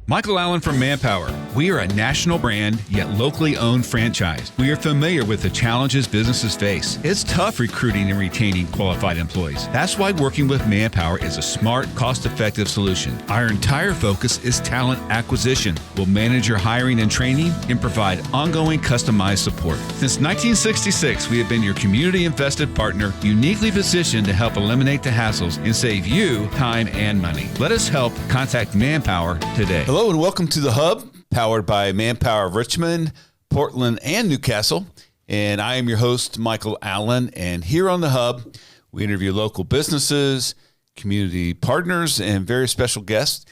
Michael Allen from Manpower. We are a national brand, yet locally owned franchise. We are familiar with the challenges businesses face. It's tough recruiting and retaining qualified employees. That's why working with Manpower is a smart, cost-effective solution. Our entire focus is talent acquisition. We'll manage your hiring and training and provide ongoing customized support. Since 1966, we have been your community-invested partner, uniquely positioned to help eliminate the hassles and save you time and money. Let us help. Contact Manpower today. Hello and welcome to The Hub, powered by Manpower of Richmond, Portland, and Newcastle. And I am your host, Michael Allen. And here on The Hub, we interview local businesses, community partners, and very special guests.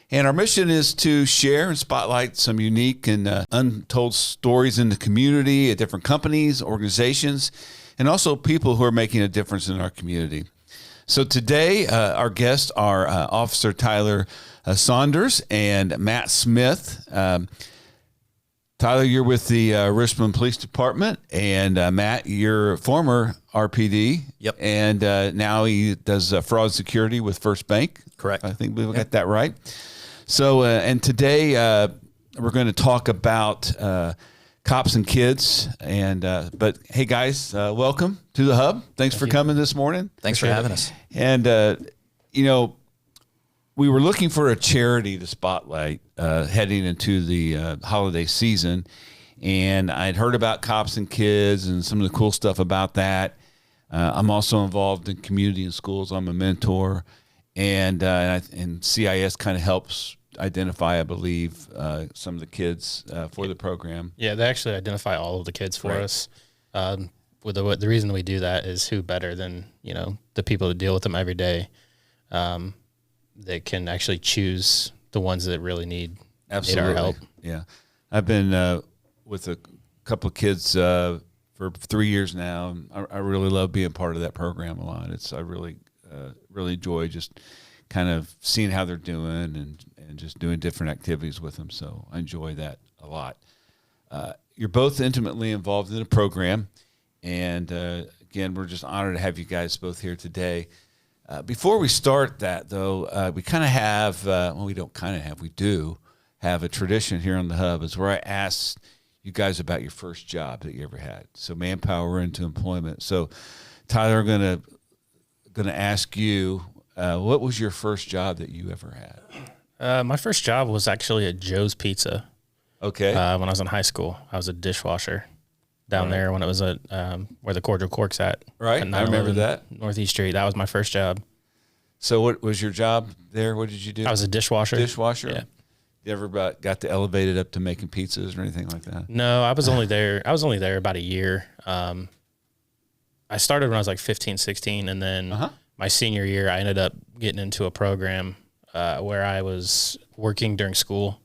And our mission is to share and spotlight some unique and untold stories in the community at different companies, organizations, and also people who are making a difference in our community. So today, our guests are Officer Tyler Saunders and Matt Smith. Tyler, you're with the Richmond Police Department, and Matt, you're former RPD. Yep. And now he does fraud security with First Bank. Correct. I think we got that right. So, and today we're going to talk about cops and kids. And but hey, guys, welcome to the Hub. Thanks for coming this morning. Thanks for having us. And you know, we were looking for a charity to spotlight heading into the holiday season, and I'd heard about cops and kids and some of the cool stuff about that. I'm also involved in community and schools. I'm a mentor, and CIS kind of helps identify, I believe, some of the kids for the program. Yeah, they actually identify all of the kids for us. With the reason we do that is who better than the people that deal with them every day. They can actually choose the ones that really need our help. Yeah. I've been with a couple of kids for 3 years now. I really love being part of that program a lot. I really enjoy just kind of seeing how they're doing and just doing different activities with them. So I enjoy that a lot. You're both intimately involved in the program. And again, we're just honored to have you guys both here today. Before we start that, though, we kind of have, we don't kind of have, we do have a tradition here on the Hub is where I ask you guys about your first job that you ever had. So Manpower into employment. So Tyler, I'm gonna ask you, what was your first job that you ever had? My first job was actually at Joe's Pizza. Okay. When I was in high school, I was a dishwasher down there when it was at where the Cordial Cork's at. Right, I remember that. Northeast Street. That was my first job. So what was your job there? What did you do? I was a dishwasher. Dishwasher? Yeah. You ever got to elevate it up to making pizzas or anything like that? No, I was only there about a year. I started when I was like 15, 16, and then my senior year, I ended up getting into a program where I was working during school.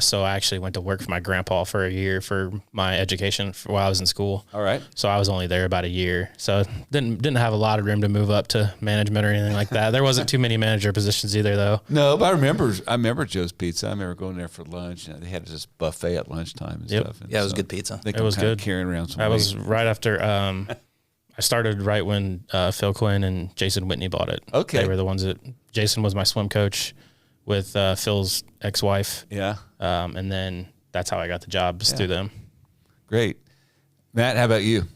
So I actually went to work for my grandpa for a year for my education while I was in school. All right. So I was only there about a year. So didn't have a lot of room to move up to management or anything like that. There wasn't too many manager positions either, though. No, but I remember Joe's Pizza. I remember going there for lunch. They had this buffet at lunchtime and stuff. And yeah, it was good pizza. It was good. Carrying around some I weight. was right after. I started right when Phil Quinn and Jason Whitney bought it. Okay. They were the ones that Jason was my swim coach with Phil's ex-wife. Yeah. And then that's how I got the jobs through them. Great. Matt, how about you?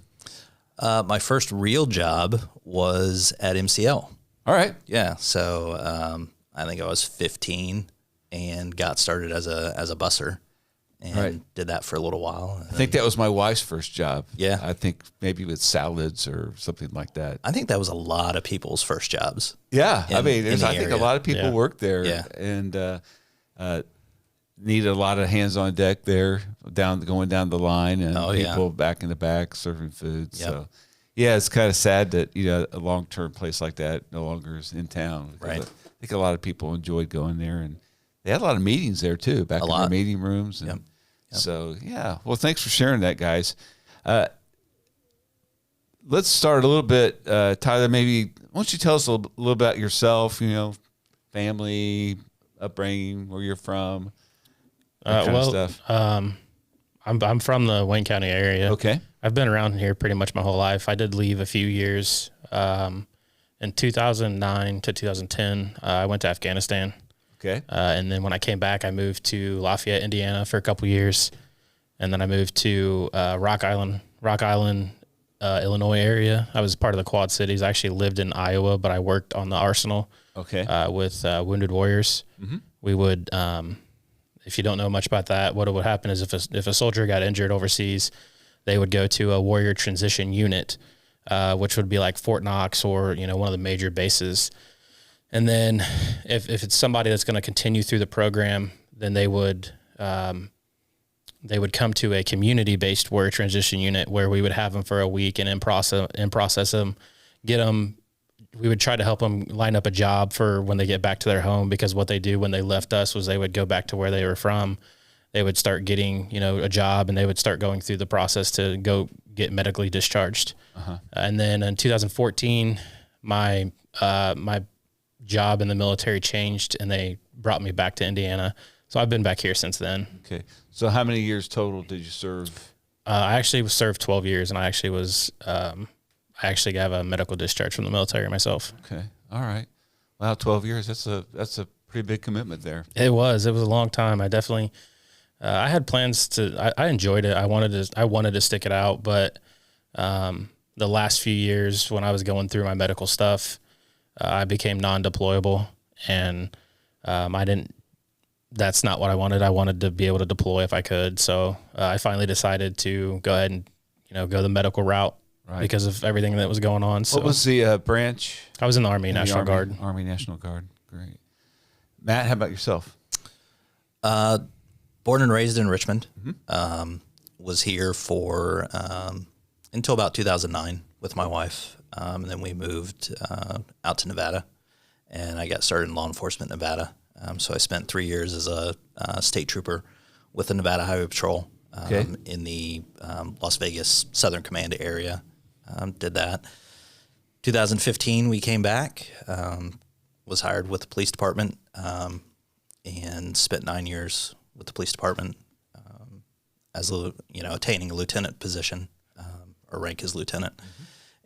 My first real job was at MCL. All right. Yeah. So I think I was 15 and got started as a busser and did that for a little while. I think that was my wife's first job. Yeah. I think maybe with salads or something like that. I think that was a lot of people's first jobs. Yeah. I think area. a lot of people worked there and needed a lot of hands on deck there going down the line and people back in the back serving food. Yep. So yeah, it's kind of sad that, a long-term place like that no longer is in town. Right. I think a lot of people enjoyed going there, and they had a lot of meetings there too, back in the meeting rooms. And so, yeah. Well, thanks for sharing that, guys. Let's start a little bit. Tyler, maybe, why don't you tell us a little about yourself, family, upbringing, where you're from, that kind of stuff. I'm from the Wayne County area. Okay. I've been around here pretty much my whole life. I did leave a few years. In 2009 to 2010, I went to Afghanistan. Okay. And then when I came back, I moved to Lafayette, Indiana for a couple years. And then I moved to Rock Island, Illinois area. I was part of the Quad Cities. I actually lived in Iowa, but I worked on the Arsenal with Wounded Warriors. Mm-hmm. We would, if you don't know much about that, what would happen is if a soldier got injured overseas, they would go to a warrior transition unit, which would be like Fort Knox or, one of the major bases. And then if it's somebody that's going to continue through the program, then they would come to a community-based warrior transition unit where we would have them for a week and in process them, get them. We would try to help them line up a job for when they get back to their home, because what they do when they left us was they would go back to where they were from. They would start getting, a job, and they would start going through the process to go get medically discharged. Uh-huh. And then in 2014, my job in the military changed, and they brought me back to Indiana. So I've been back here since then. Okay. So how many years total did you serve? I actually served 12 years, and I actually have a medical discharge from the military myself. Okay. All right. Wow, 12 years. That's a pretty big commitment there. It was a long time. I definitely, I had plans I enjoyed it. I wanted to stick it out, but the last few years when I was going through my medical stuff, I became non-deployable, and that's not what I wanted. I wanted to be able to deploy if I could. So I finally decided to go ahead and, go the medical route. Right. Because of everything that was going on. So what was the branch? I was in the Army National Guard. Army National Guard. Great. Matt, how about yourself? Born and raised in Richmond. Mm-hmm. Was here for until about 2009 with my wife. And then we moved out to Nevada, and I got started in law enforcement in Nevada. So I spent 3 years as a state trooper with the Nevada Highway Patrol in the Las Vegas Southern Command area. Did that. 2015, we came back, was hired with the police department, and spent 9 years with the police department as attaining a lieutenant position, or rank as lieutenant,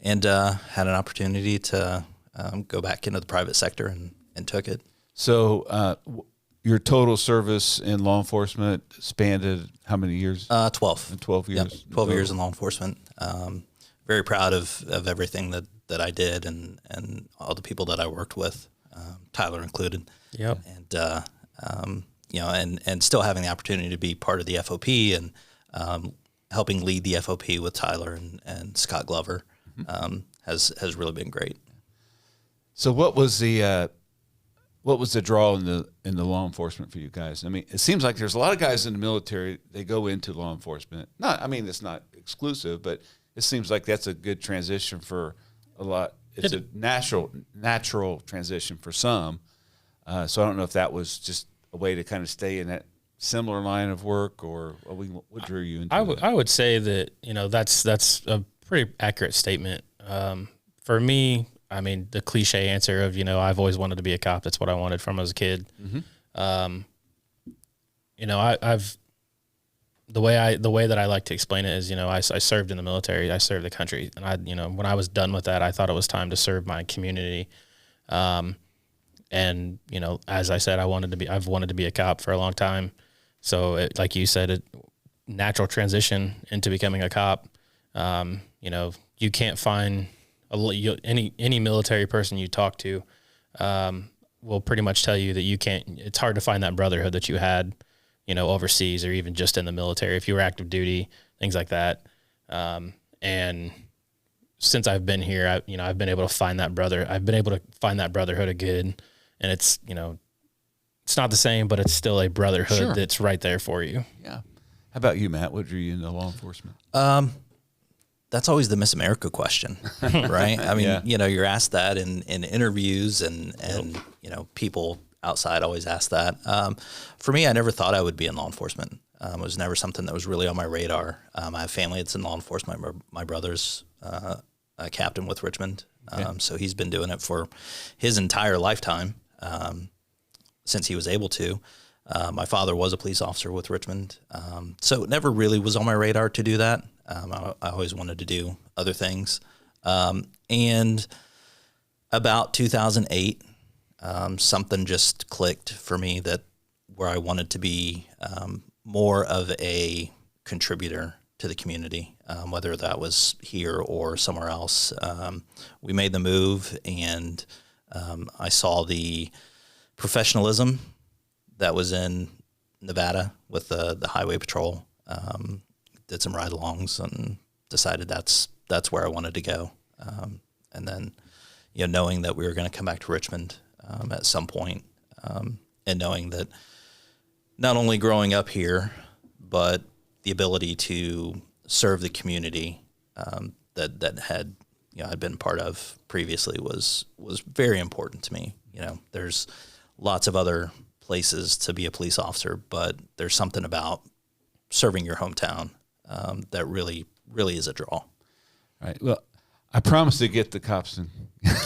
and had an opportunity to go back into the private sector and took it. So your total service in law enforcement spanned how many years? 12. 12 years. Yep, 12 years in law enforcement. Very proud of everything that I did and all the people that I worked with, Tyler included. Yep. And still having the opportunity to be part of the FOP and helping lead the FOP with Tyler and Scott Glover has really been great. So what was the draw in the law enforcement for you guys? I mean, it seems like there's a lot of guys in the military, they go into law enforcement. It's not exclusive, but it seems like that's a good transition for a lot. It's a natural transition for some. So I don't know if that was just a way to kind of stay in that similar line of work, or what drew you into it? I would say that, that's a pretty accurate statement. For me, I mean, the cliche answer of, I've always wanted to be a cop. That's what I wanted from as a kid. Mm-hmm. I've the way that I like to explain it is, I served in the military. I served the country, and when I was done with that, I thought it was time to serve my community. And as I said, I've wanted to be a cop for a long time. So, like you said, natural transition into becoming a cop. You can't find any military person you talk to will pretty much tell you that you can't. It's hard to find that brotherhood that you had, overseas or even just in the military if you were active duty, things like that. And since I've been here, I've been able to find that brotherhood again, and it's it's not the same, but it's still a brotherhood that's right there for you. Yeah. How about you, Matt? What drew you into law enforcement? That's always the Miss America question, right? I mean, you're asked that in interviews and people outside always ask that. For me, I never thought I would be in law enforcement. It was never something that was really on my radar. I have family that's in law enforcement. My brother's a captain with Richmond. So he's been doing it for his entire lifetime, since he was able to. My father was a police officer with Richmond. So it never really was on my radar to do that. I always wanted to do other things. And about 2008, something just clicked for me that where I wanted to be more of a contributor to the community, whether that was here or somewhere else. We made the move, and I saw the professionalism that was in Nevada with the highway patrol. Did some ride-alongs and decided that's where I wanted to go. And then, knowing that we were going to come back to Richmond at some point, and knowing that not only growing up here, but the ability to serve the community that had I'd been part of previously was very important to me. There's lots of other places to be a police officer, but there's something about serving your hometown that really is a draw. All right. Well, I promise to get the cops and,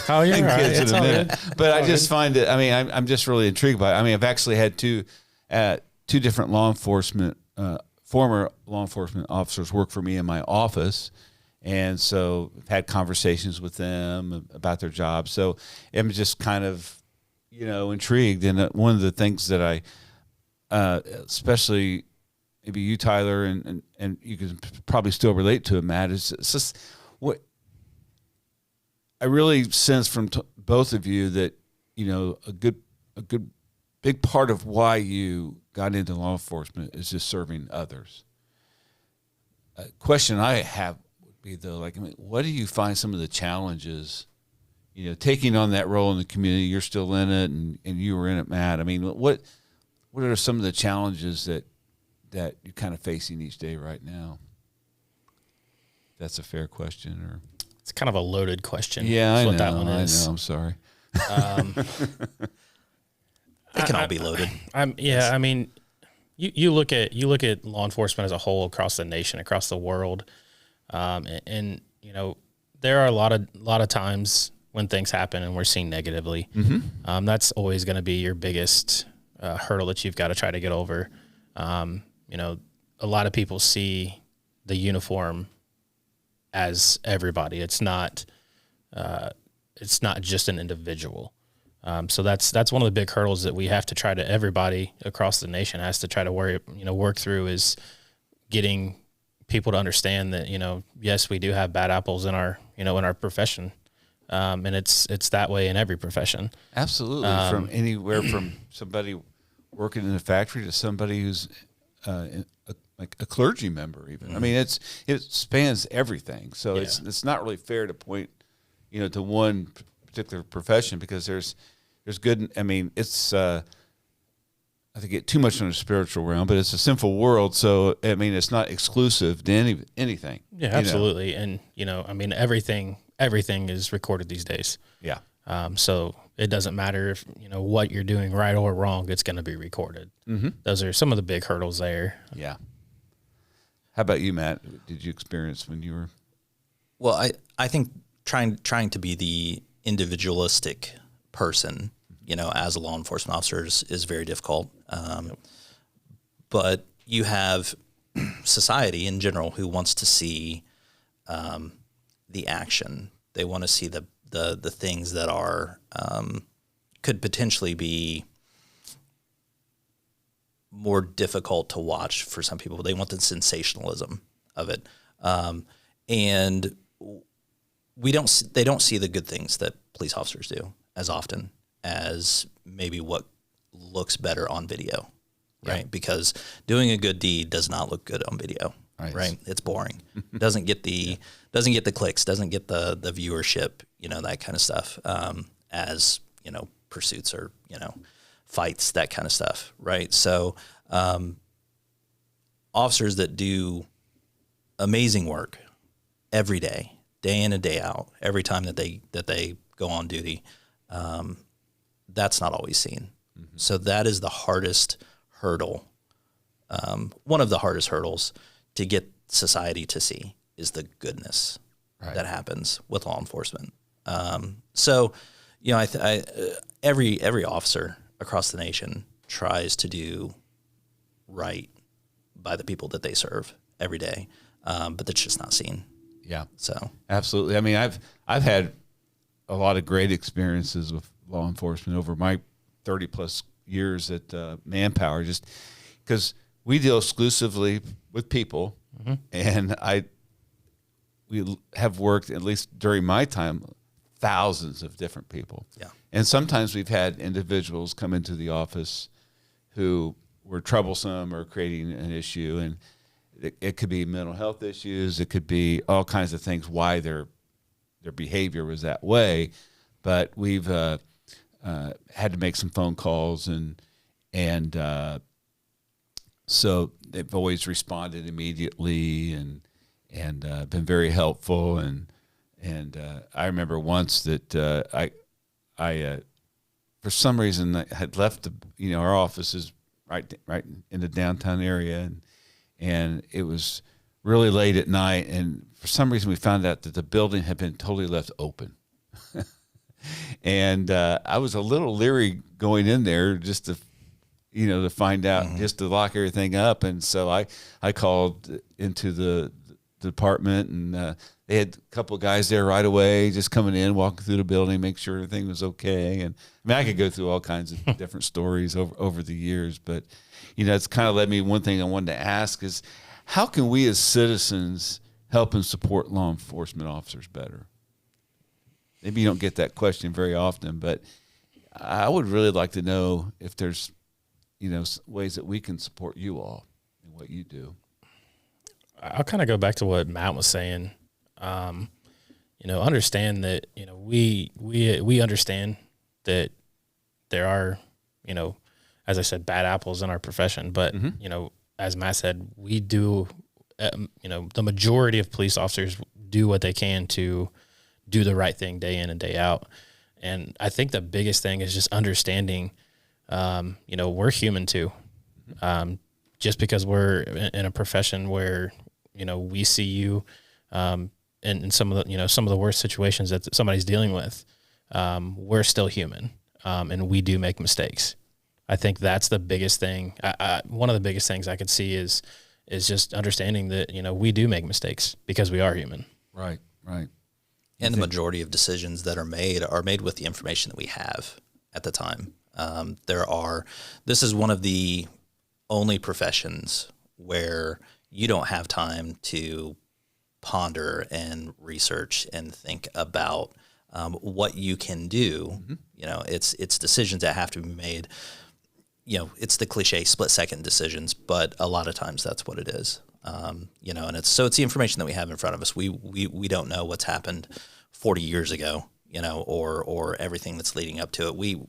Oh, you're and right. kids It's in a all minute. good. But I just find it. I mean, I'm just really intrigued by it. I mean, I've actually had two different former law enforcement officers work for me in my office, and so I've had conversations with them about their jobs. So I'm just kind of intrigued. And one of the things that I, especially maybe you, Tyler, and you can probably still relate to it, Matt, is it's just what I really sense from both of you that, a good big part of why you got into law enforcement is just serving others. A question I have would be though, what do you find some of the challenges, taking on that role in the community? You're still in it, and you were in it, Matt. I mean, what are some of the challenges that you're kind of facing each day right now? That's a fair question, or It's kind of a loaded question. yeah, is I what know. that one I is. know. I'm sorry. They can all be loaded. I mean, you look at law enforcement as a whole across the nation, across the world, and there are a lot of times when things happen and we're seen negatively. Mm-hmm. That's always going to be your biggest hurdle that you've got to try to get over. A lot of people see the uniform as everybody. It's not just an individual. So that's one of the big hurdles that we have to try to, everybody across the nation has to try to work through, is getting people to understand that, yes, we do have bad apples in our profession. And it's that way in every profession. Absolutely. From anywhere from somebody working in a factory to somebody who's like a clergy member even. Mm-hmm. I mean, it spans everything. So it's not really fair to point, to one particular profession, because there's good. I mean, it's I think get too much on the spiritual realm, but it's a sinful world. So I mean, it's not exclusive to anything. Yeah, absolutely. And I mean, everything is recorded these days. Yeah. So it doesn't matter if what you're doing right or wrong; it's going to be recorded. Mm-hmm. Those are some of the big hurdles there. Yeah. How about you, Matt? Did you experience when you were? Well, I think trying to be the individualistic person, as a law enforcement officer is very difficult. But you have society in general who wants to see the action. They want to see the things that are could potentially be more difficult to watch for some people. They want the sensationalism of it, and they don't see the good things that police officers do as often as maybe what looks better on video, right? Yeah. Because doing a good deed does not look good on video, right? It's boring. doesn't get the clicks, doesn't get the viewership, that kind of stuff. As pursuits or fights, that kind of stuff, right? So officers that do amazing work every day in and day out, every time that they go on duty, that's not always seen. Mm-hmm. So that is the hardest hurdle. One of the hardest hurdles to get society to see is the goodness that happens with law enforcement. So every officer across the nation tries to do right by the people that they serve every day, but that's just not seen. Yeah. So absolutely. I mean, I've had a lot of great experiences with law enforcement over my 30 plus years at Manpower, just because we deal exclusively with people, and we have worked, at least during my time, thousands of different people. Yeah. And sometimes we've had individuals come into the office who were troublesome or creating an issue, and it could be mental health issues, it could be all kinds of things why their behavior was that way. But we've had to make some phone calls, and so they've always responded immediately and been very helpful. And I remember once that I for some reason I had left our offices right in the downtown area, and it was really late at night, and for some reason we found out that the building had been totally left open. And I was a little leery going in there just to find out, just to lock everything up. And so I called into the department, and they had a couple of guys there right away, just coming in, walking through the building, make sure everything was okay. And I mean, I could go through all kinds of different stories over the years, but it's kind of led me. One thing I wanted to ask is, how can we as citizens help and support law enforcement officers better? Maybe you don't get that question very often, but I would really like to know if there's, ways that we can support you all in what you do. I'll kind of go back to what Matt was saying. Understand that, we understand that there are, as I said, bad apples in our profession, but, as Matt said, we do, the majority of police officers do what they can to do the right thing day in and day out. And I think the biggest thing is just understanding, we're human too. Just because we're in a profession where, we see you, in some of the worst situations that somebody's dealing with, we're still human. And we do make mistakes. I think that's the biggest thing. One of the biggest things I could see is just understanding that, we do make mistakes because we are human. Right. And the majority of decisions that are made with the information that we have at the time. This is one of the only professions where you don't have time to ponder and research and think about what you can do. It's decisions that have to be made. It's the cliche split-second decisions, but a lot of times that's what it is. And it's the information that we have in front of us. We don't know what's happened 40 years ago, or everything that's leading up to it.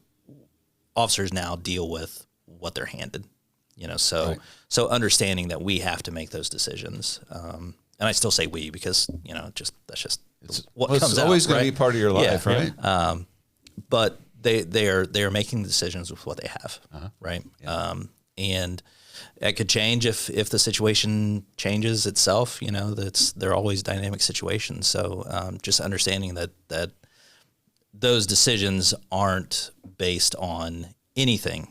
Officers now deal with what they're handed, so understanding that we have to make those decisions. And I still say we, because, that's just what comes out. It's always going to be part of your life, right? But they are making decisions with what they have, right? Yeah. And it could change if the situation changes itself. They're always dynamic situations. So just understanding that those decisions aren't based on anything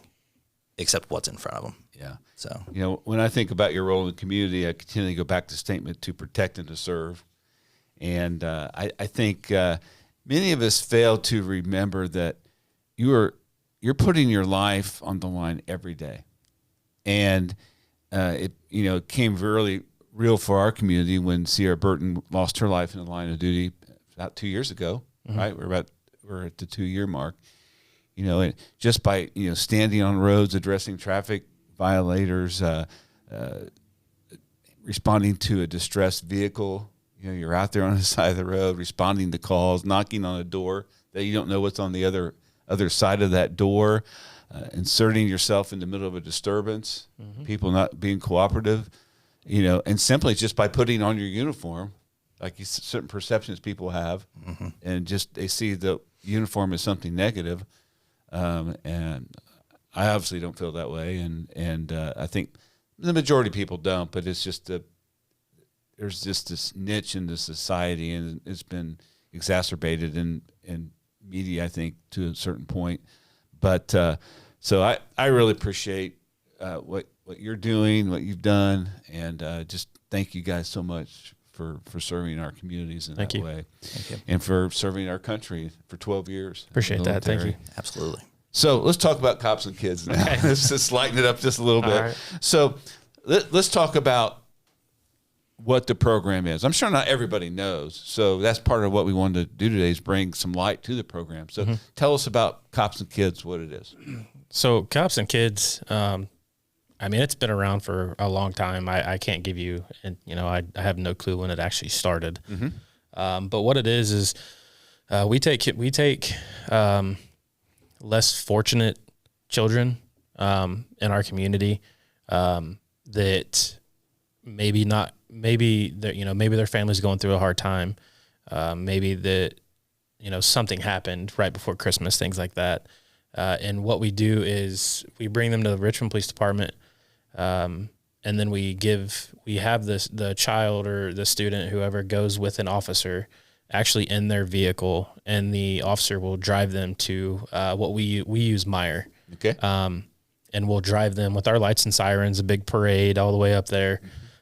except what's in front of them. Yeah. So when I think about your role in the community, I continually go back to the statement to protect and to serve, and I think many of us fail to remember that you're putting your life on the line every day. And it came really real for our community when Sierra Burton lost her life in the line of duty about 2 years ago, right? We're at the 2-year mark. And just by standing on roads, addressing traffic violators, responding to a distressed vehicle. You're out there on the side of the road, responding to calls, knocking on a door that you don't know what's on the other side of that door. Inserting yourself in the middle of a disturbance, people not being cooperative, and simply just by putting on your uniform, like certain perceptions people have, and just they see the uniform as something negative, and I obviously don't feel that way, and I think the majority of people don't, but it's just there's just this niche in the society, and it's been exacerbated in media, I think, to a certain point, but. So I really appreciate what you're doing, what you've done, and just thank you guys so much for serving our communities in Thank that you. way. Thank you. And for serving our country for 12 years. Appreciate that. Thank you. Absolutely. So let's talk about cops and kids now. Okay. Let's just lighten it up just a little bit. right. So let's talk about what the program is. I'm sure not everybody knows. So that's part of what we wanted to do today is bring some light to the program. So tell us about Cops and Kids, what it is. So Cops and Kids, I mean, it's been around for a long time. I can't give you, I have no clue when it actually started. But what it is we take less fortunate children in our community that maybe their family's going through a hard time, maybe that something happened right before Christmas, things like that. And what we do is we bring them to the Richmond Police Department, and then we have the child or the student, whoever goes with an officer, actually in their vehicle, and the officer will drive them to what we use Meyer. Okay. And we'll drive them with our lights and sirens, a big parade all the way up there.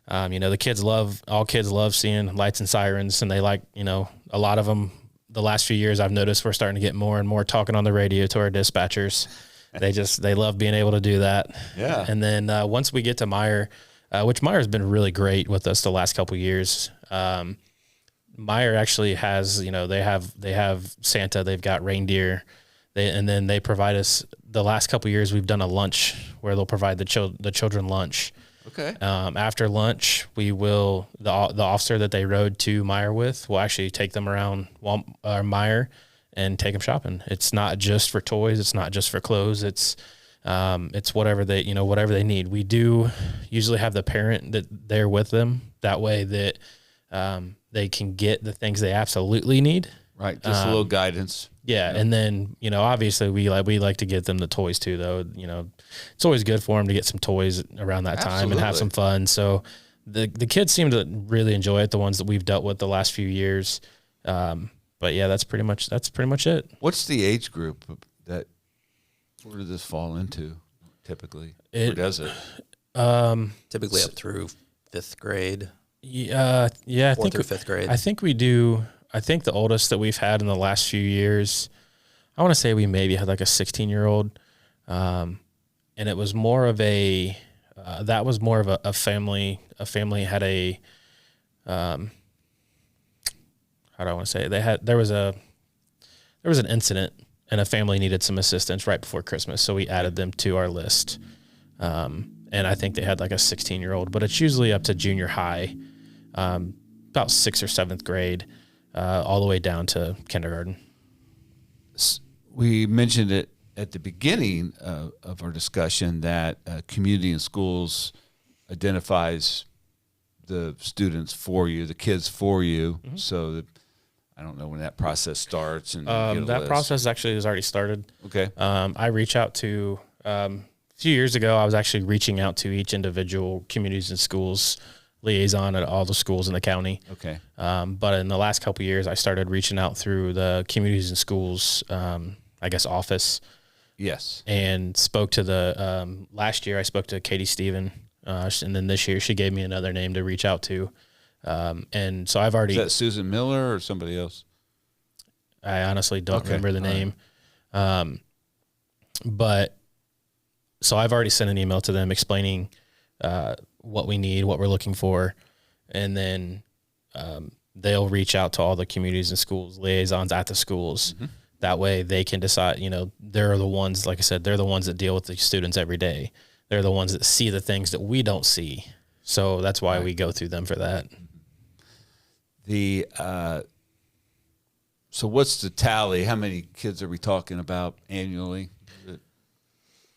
All kids love seeing lights and sirens, and they like, a lot of them. The last few years, I've noticed we're starting to get more and more talking on the radio to our dispatchers. They love being able to do that. Yeah. And then once we get to Meyer, which Meyer's been really great with us the last couple of years. Meyer actually has, they have Santa, they've got reindeer, and then they provide us. The last couple of years, we've done a lunch where they'll provide the children lunch. Okay. After lunch, we will the officer that they rode to Meyer with will actually take them around Meyer and take them shopping. It's not just for toys. It's not just for clothes. It's whatever they need. We do usually have the parent that they're with them. That way that they can get the things they absolutely need. Right. Just a little guidance. Yeah, and then obviously we like to get them the toys too, though. It's always good for them to get some toys around that time and have some fun. So the kids seem to really enjoy it. The ones that we've dealt with the last few years, but yeah, that's pretty much it. What's the age group where does this fall into typically? Or does it? Typically up through 5th grade. Yeah, I think through 5th grade. I think we do. I think the oldest that we've had in the last few years, I want to say we maybe had like a 16-year-old, and it was more of a family. A family had a, how do I want to say it? There was an incident, and a family needed some assistance right before Christmas, so we added them to our list. And I think they had like a 16-year-old, but it's usually up to junior high, about 6th or 7th grade. All the way down to kindergarten. We mentioned it at the beginning of our discussion that community and schools identifies the students for you, the kids for you. Mm-hmm. So that, I don't know when that process starts. And that process actually has already started. Okay. I reach out to a few years ago. I was actually reaching out to each individual communities and schools liaison at all the schools in the county. Okay. But in the last couple of years, I started reaching out through the communities and schools, office. Yes. And spoke to last year I spoke to Katie Stephen, and then this year she gave me another name to reach out to. And so I've already. Is that Susan Miller or somebody else? I honestly don't remember the name. Right. But so I've already sent an email to them explaining, what we need, what we're looking for, and then they'll reach out to all the communities and schools liaisons at the schools. Mm-hmm. That way they can decide, they're the ones, like I said, they're the ones that deal with the students every day. They're the ones that see the things that we don't see. So that's why we go through them for that. So what's the tally? How many kids are we talking about annually?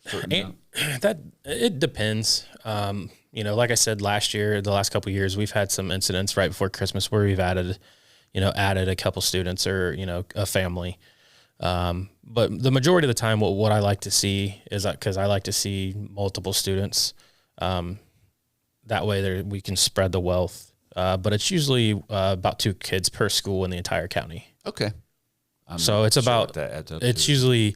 It depends. Like I said, last year, the last couple of years, we've had some incidents right before Christmas where we've added a couple students or, a family. But the majority of the time, what I like to see is because I like to see multiple students. That way we can spread the wealth. But it's usually about 2 kids per school in the entire county. Okay. So it's about, that adds up it's to. usually,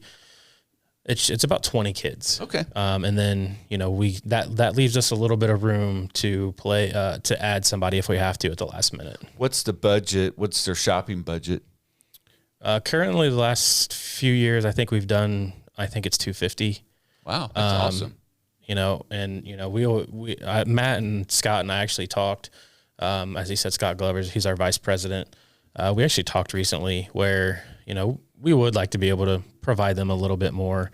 It's about 20 kids. Okay. And then, that leaves us a little bit of room to play, to add somebody if we have to at the last minute. What's the budget? What's their shopping budget? Currently the last few years, I think it's $250. Wow. That's awesome. Matt and Scott and I actually talked, as he said, Scott Glover, he's our vice president. We actually talked recently where, we would like to be able to provide them a little bit more,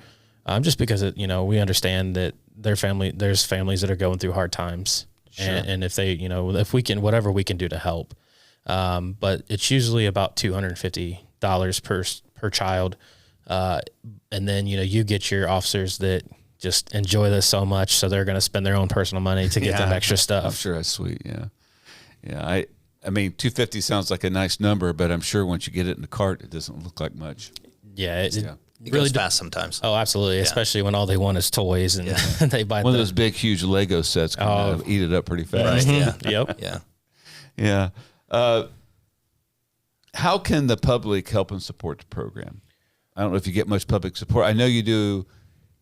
just because we understand that there's families that are going through hard times, sure. and if they, if we can, whatever we can do to help. But it's usually about $250 per child. And then, you get your officers that just enjoy this so much, so they're going to spend their own personal money to get them extra stuff. I'm sure that's sweet. Yeah. Yeah. I mean, 250 sounds like a nice number, but I'm sure once you get it in the cart, it doesn't look like much. Yeah. It really goes fast sometimes. Oh, absolutely. Yeah. Especially when all they want is toys and they buy one of those big, huge Lego sets can eat it up pretty fast. Right. Yeah. Yep. Yeah. Yeah. How can the public help and support the program? I don't know if you get much public support. I know you do.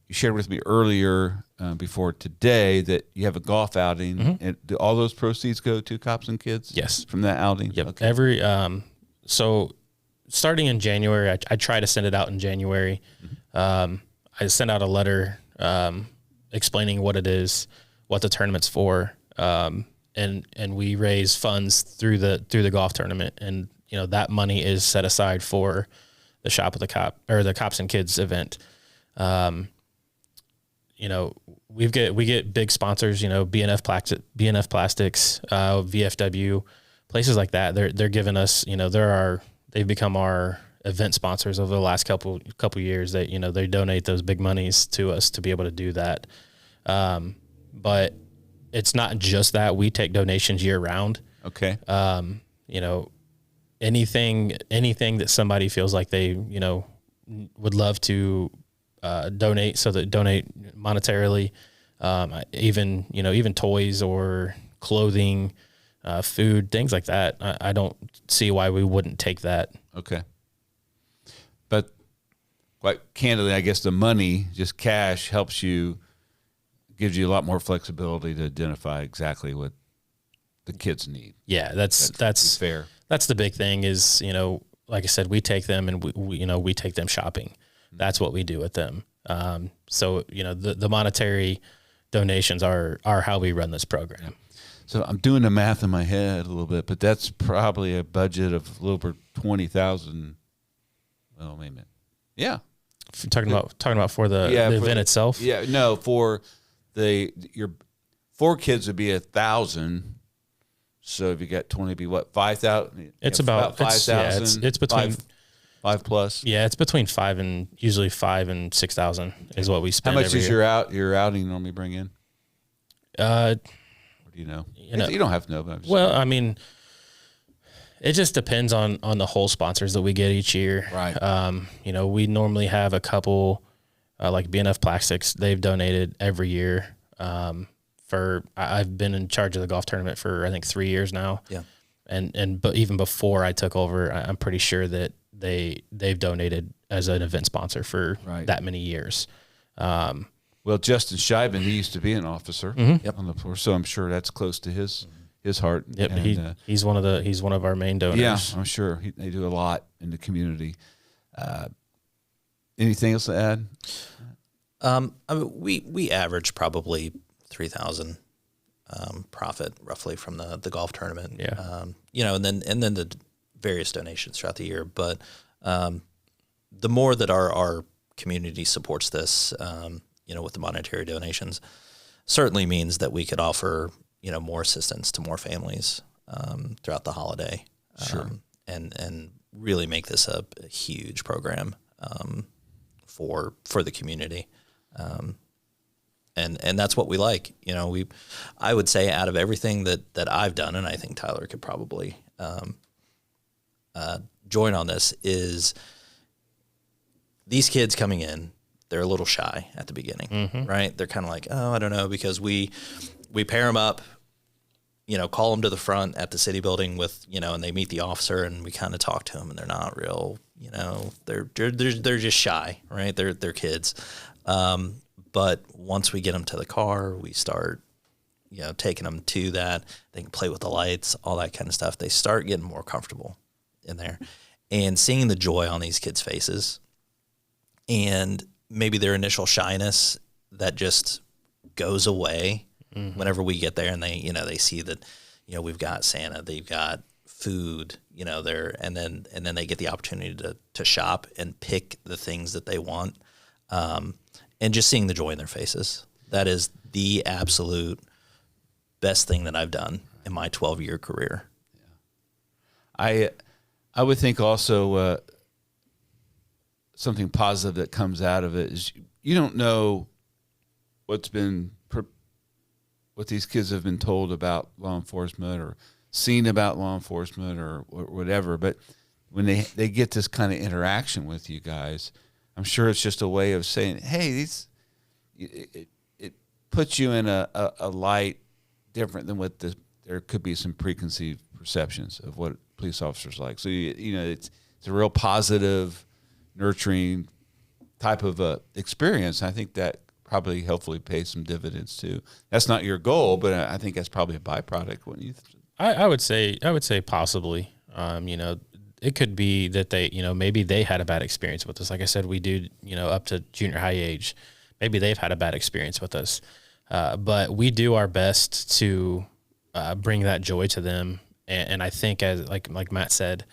You shared with me earlier before today that you have a golf outing. Mm-hmm. And do all those proceeds go to Cops and Kids? Yes. From that outing? Yep. Okay. So starting in January, I try to send it out in January. Mm-hmm. I send out a letter explaining what it is, what the tournament's for, and we raise funds through the golf tournament, and that money is set aside for the Shop with the Cop or the Cops and Kids event. We get big sponsors, BNF Plastics, VFW, places like that. They're giving us, they've become our event sponsors over the last couple years. That they donate those big monies to us to be able to do that. But it's not just that. We take donations year round. Okay. Anything that somebody feels like they would love to donate, so that donate monetarily, even toys or clothing, food, things like that. I don't see why we wouldn't take that. Okay. But quite candidly, I guess the money, just cash, gives you a lot more flexibility to identify exactly what the kids need. Yeah, that's fair. That's the big thing is, like I said, we take them and we take them shopping. That's what we do with them. So, the monetary donations are how we run this program. So I'm doing the math in my head a little bit, but that's probably a budget of a little over 20,000. Well, wait a minute. Yeah. Talking about for the event itself. Yeah. No, for your 4 kids would be 1,000. So if you got 20, it'd be what, 5,000? It's about 5,000. It's between 5 plus. Yeah, it's between 5 and usually 5 and 6,000 is what we spend. How much is your outing normally bring in? Or do you know? You don't have to know. But I mean, it just depends on the whole sponsors that we get each year. Right. We normally have a couple, like BNF Plastics. They've donated every year. I've been in charge of the golf tournament for I think 3 years now. Yeah. But even before I took over, I'm pretty sure that they've donated as an event sponsor for that many years. Well, Justin Scheiben, he used to be an officer on the floor, so I'm sure that's close to his heart. Yep, and, he's one of our main donors. Yeah, I'm sure they do a lot in the community. Anything else to add? We average probably 3,000 profit roughly from the golf tournament. Yeah. And then the various donations throughout the year. But the more that our community supports this, with the monetary donations, certainly means that we could offer more assistance to more families throughout the holiday. Sure. And really make this a huge program for the community. And that's what we like. I would say out of everything that I've done, and I think Tyler could probably join on this, is these kids coming in, they're a little shy at the beginning, right? They're kind of like, oh, I don't know, because we pair them up call them to the front at the city building with, and they meet the officer and we kind of talk to them and they're not real, they're just shy, right? They're kids. But once we get them to the car, we start, taking them to that. They can play with the lights, all that kind of stuff. They start getting more comfortable in there and seeing the joy on these kids' faces and maybe their initial shyness that just goes away whenever we get there and they see that, we've got Santa, they've got food, and then they get the opportunity to shop and pick the things that they want. And just seeing the joy in their faces. That is the absolute best thing that I've done in my 12-year career. I would think also something positive that comes out of it is you don't know what these kids have been told about law enforcement or seen about law enforcement or whatever, but when they get this kind of interaction with you guys, I'm sure it's just a way of saying, hey, it puts you in a light different than what there could be some preconceived perceptions of what police officers like. So, it's a real positive, nurturing type of experience. I think that probably hopefully pays some dividends too. That's not your goal, but I think that's probably a byproduct, wouldn't you? I would say possibly. It could be that they, maybe they had a bad experience with us. Like I said, we do, up to junior high age. Maybe they've had a bad experience with us. But we do our best to bring that joy to them. And I think, as like Matt said,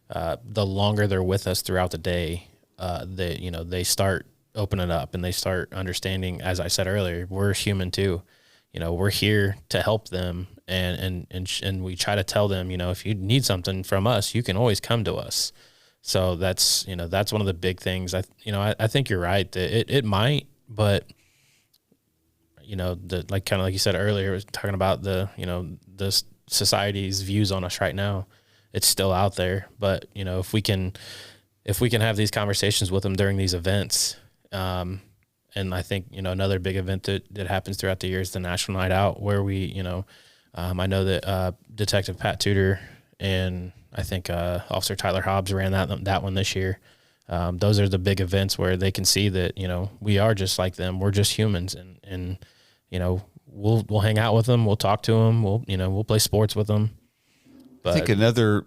the longer they're with us throughout the day, they start opening up and they start understanding, as I said earlier, we're human too. We're here to help them. And we try to tell them, if you need something from us, you can always come to us. So that's one of the big things. I think you're right that it might, but kind of like you said earlier, was talking about the society's views on us right now. It's still out there, but if we can have these conversations with them during these events, and I think, another big event that happens throughout the year is the National Night Out, where we, I know that Detective Pat Tudor and I think Officer Tyler Hobbs ran that one this year. Those are the big events where they can see that, we are just like them. We're just humans, and we'll hang out with them. We'll talk to them. We'll play sports with them. But I think another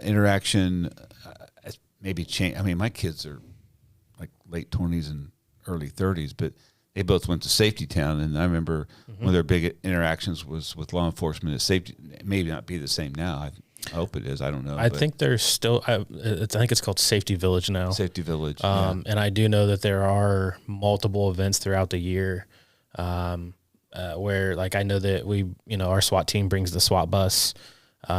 interaction maybe change. I mean, my kids are like late 20s and early 30s, but they both went to Safety Town, and I remember one of their big interactions was with law enforcement at Safety. It may not be the same now. I hope it is. I don't know. I think there's still. I think it's called Safety Village now. Safety Village. And I do know that there are multiple events throughout the year, where I know that we, our SWAT team brings the SWAT bus.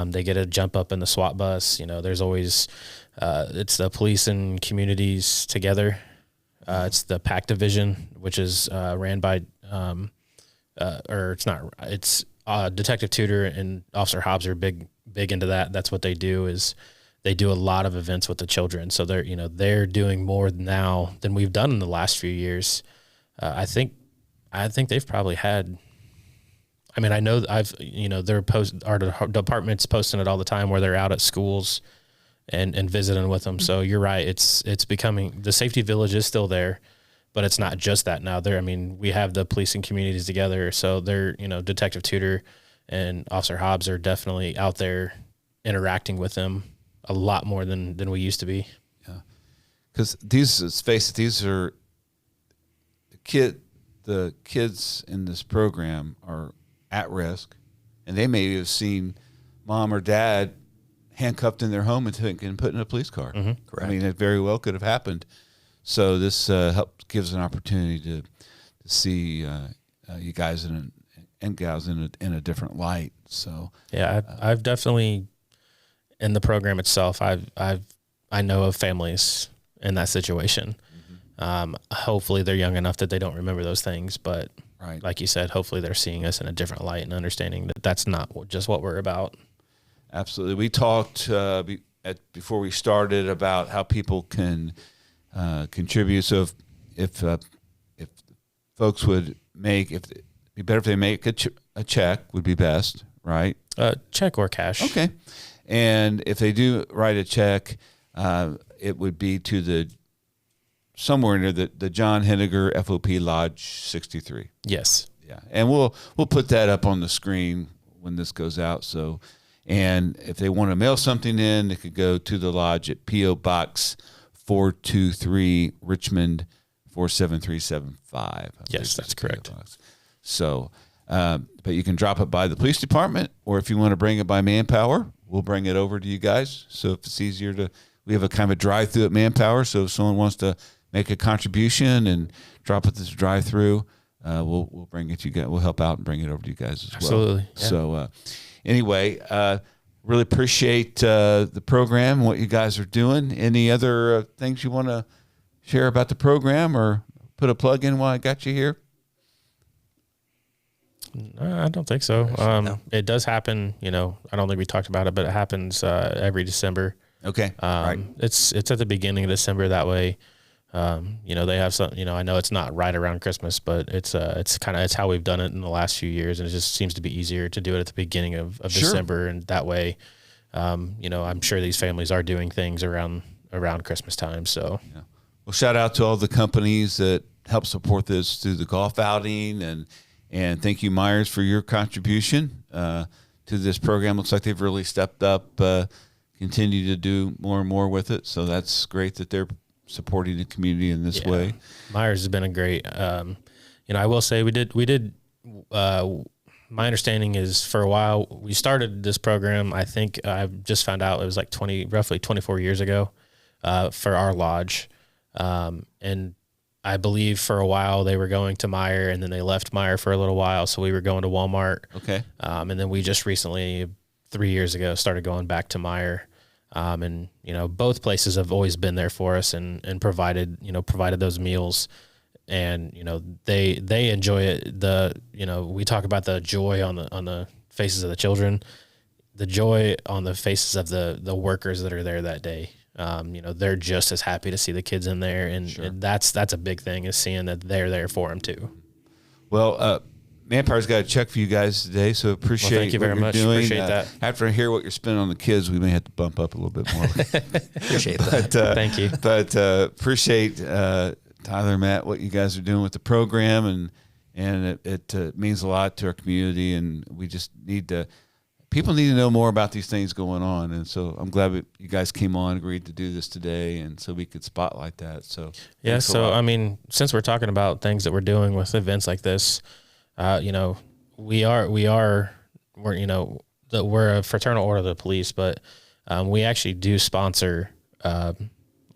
They get a jump up in the SWAT bus. There's always, it's the police and communities together. It's the PAC division, which is ran by, or it's not. It's Detective Tudor and Officer Hobbs are big into that. That's what they do. Is they do a lot of events with the children. So they're doing more now than we've done in the last few years. I think they've probably had. I mean, I know our department's posting it all the time where they're out at schools and visiting with them. So you're right. It's becoming, the Safety Village is still there, but it's not just that now. We have the police and communities together. So they're, Detective Tudor and Officer Hobbs are definitely out there interacting with them a lot more than we used to be. Yeah. Because let's face it, these are the kids in this program are at risk, and they may have seen mom or dad handcuffed in their home and put in a police car. Mm-hmm. Correct. I mean, it very well could have happened. So this gives an opportunity to see you guys and gals in a different light. So yeah, I've definitely, in the program itself, I know of families in that situation. Mm-hmm. Hopefully they're young enough that they don't remember those things, but right. Like you said, hopefully they're seeing us in a different light and understanding that that's not just what we're about. Absolutely. We talked before we started about how people can contribute. So if folks would it'd be better if they make a check would be best, right? Check or cash. Okay. And if they do write a check, it would be to somewhere near the John Henniger FOP Lodge 63. Yes. Yeah. And we'll put that up on the screen when this goes out. So, and if they want to mail something in, they could go to the lodge at P.O. Box 423 Richmond 47375. Yes, that's correct. So, but you can drop it by the police department, or if you want to bring it by Manpower, we'll bring it over to you guys. So if it's easier we have a kind of a drive-through at Manpower. So if someone wants to make a contribution and drop it this drive-through, we'll bring it to you guys. We'll help out and bring it over to you guys as well. Absolutely. Yeah. So anyway, really appreciate the program and what you guys are doing. Any other things you want to share about the program or put a plug in while I got you here? I don't think so. No. It does happen. I don't think we talked about it, but it happens every December. Okay. Right. It's at the beginning of December. That way, they have some. I know it's not right around Christmas, but it's how we've done it in the last few years, and it just seems to be easier to do it at the beginning of Sure. December, and that way, I'm sure these families are doing things around Christmas time. So, yeah. Well, shout out to all the companies that help support this through the golf outing, and thank you, Myers, for your contribution to this program. Looks like they've really stepped up, continue to do more and more with it. So that's great that they're supporting the community in this way. Myers has been a great. I will say we did. My understanding is for a while we started this program. I think I've just found out it was like roughly 24 years ago, for our lodge, and I believe for a while they were going to Meijer, and then they left Meijer for a little while. So we were going to Walmart. Okay. And then we just recently, 3 years ago, started going back to Meijer. And both places have always been there for us and provided those meals, and they enjoy it. We talk about the joy on the faces of the children, the joy on the faces of the workers that are there that day. They're just as happy to see the kids in there, and, Sure. and that's a big thing, is seeing that they're there for them too. Well, Manpower's got a check for you guys today, so appreciate Thank you very what you're much. doing. Appreciate that. After I hear what you're spending on the kids, we may have to bump up a little bit more. Appreciate that. Thank you. But appreciate Tyler and Matt, what you guys are doing with the program, and it means a lot to our community, and we just people need to know more about these things going on, and so I'm glad you guys came on, agreed to do this today, and so we could spotlight that. So Yeah. So, since we're talking about things that we're doing with events like this, we're a fraternal order of the police, but we actually do sponsor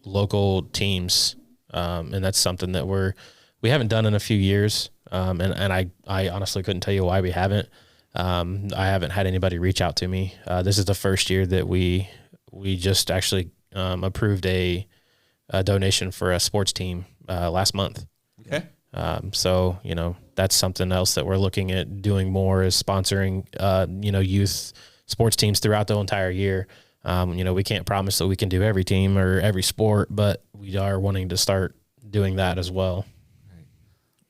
local teams, and that's something that we haven't done in a few years, and I honestly couldn't tell you why we haven't. I haven't had anybody reach out to me. This is the first year that we just actually approved a donation for a sports team last month. Okay. So that's something else that we're looking at doing more, is sponsoring youth sports teams throughout the entire year. We can't promise that we can do every team or every sport, but we are wanting to start doing that as well. Right.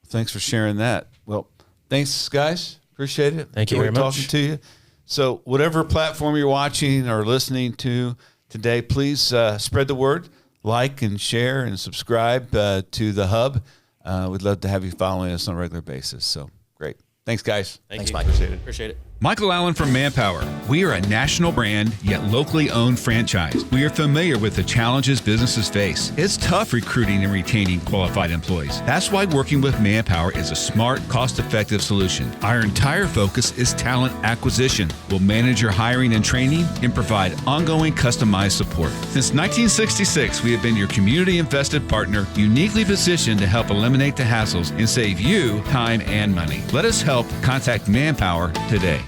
Thanks for sharing that. Well, thanks, guys. Appreciate it. Thank you very much. Talking to you. So whatever platform you're watching or listening to today, please spread the word, like and share and subscribe to the Hub. We'd love to have you following us on a regular basis. So great. Thanks, guys. Thanks, Mike. Appreciate it. Michael Allen from Manpower. We are a national brand, yet locally owned franchise. We are familiar with the challenges businesses face. It's tough recruiting and retaining qualified employees. That's why working with Manpower is a smart, cost-effective solution. Our entire focus is talent acquisition. We'll manage your hiring and training and provide ongoing customized support. Since 1966, we have been your community-invested partner, uniquely positioned to help eliminate the hassles and save you time and money. Let us help. Contact Manpower today.